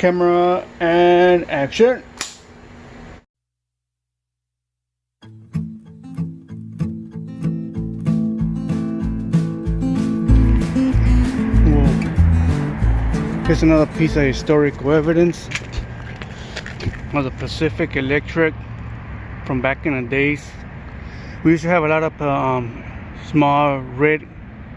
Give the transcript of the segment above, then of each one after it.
Camera and action. Here's another piece of historical evidence of the Pacific Electric from back in the days. We used to have a lot of small red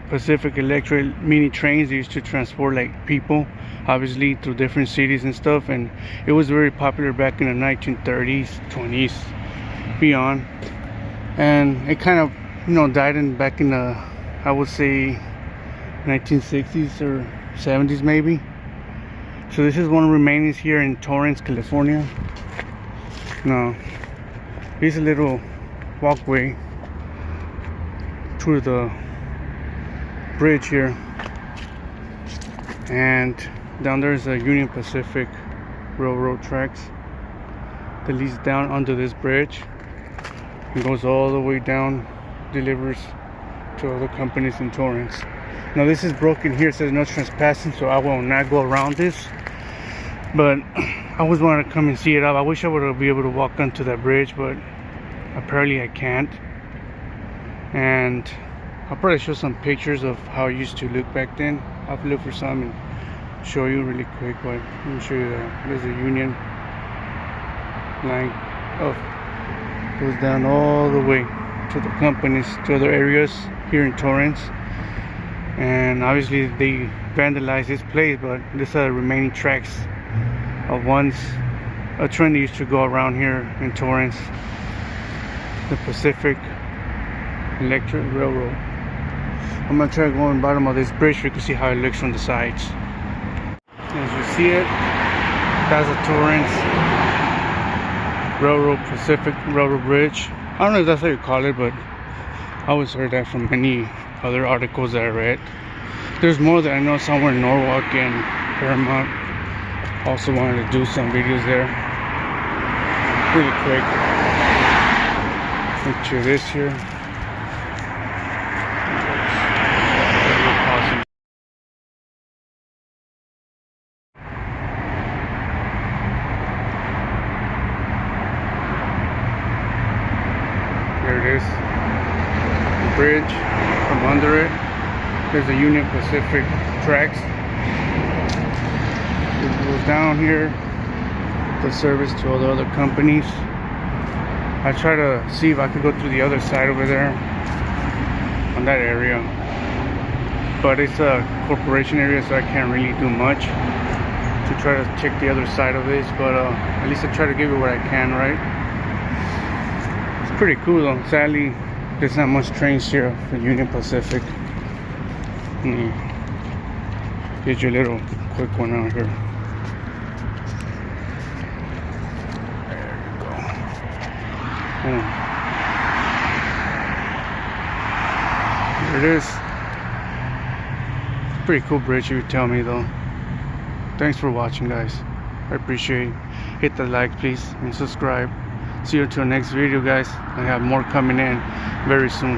Pacific Electric mini trains. They used to transport like people, obviously, through different cities and stuff, and it was very popular back in the 1930s, 20s, beyond. And it kind of, died back in the, I would say, 1960s or 70s maybe. So this is one of the remainings here in Torrance, California. Now, here's a little walkway through the bridge here, and down there is a Union Pacific Railroad tracks that leads down under this bridge and goes all the way down, delivers to other companies in Torrance. Now this is broken here, it says no trespassing, so I will not go around this, but I always wanted to come and see it up. I wish I would be able to walk onto that bridge, but apparently I can't. And I'll probably show some pictures of how it used to look back then. I'll look for some and show you really quick, but let me show you that. There's a Union line goes down all the way to the companies, to other areas here in Torrance. And obviously they vandalized this place, but these are the remaining tracks of once a train that used to go around here in Torrance, the Pacific Electric Railroad. I'm gonna try to go on the bottom of this bridge so you can see how it looks from the sides. As you see it, that's a Torrance Railroad, Pacific Railroad Bridge. I don't know if that's how you call it, but I always heard that from many other articles that I read. There's more that I know somewhere in Norwalk and Paramount. Also wanted to do some videos there. Really quick. Picture this here. There it is, the bridge. From under it, there's a Union Pacific tracks. It goes down here, the service to all the other companies. I try to see if I could go through the other side over there, on that area. But it's a corporation area, so I can't really do much to try to check the other side of this. But at least I try to give it what I can, right? Pretty cool though. Sadly, there's not much trains here for Union Pacific. Get you a little quick one out here. There you go. There it is. Pretty cool bridge, you would tell me though. Thanks for watching, guys. I appreciate it. Hit the like, please, and subscribe. See you until next video, guys. I have more coming in very soon.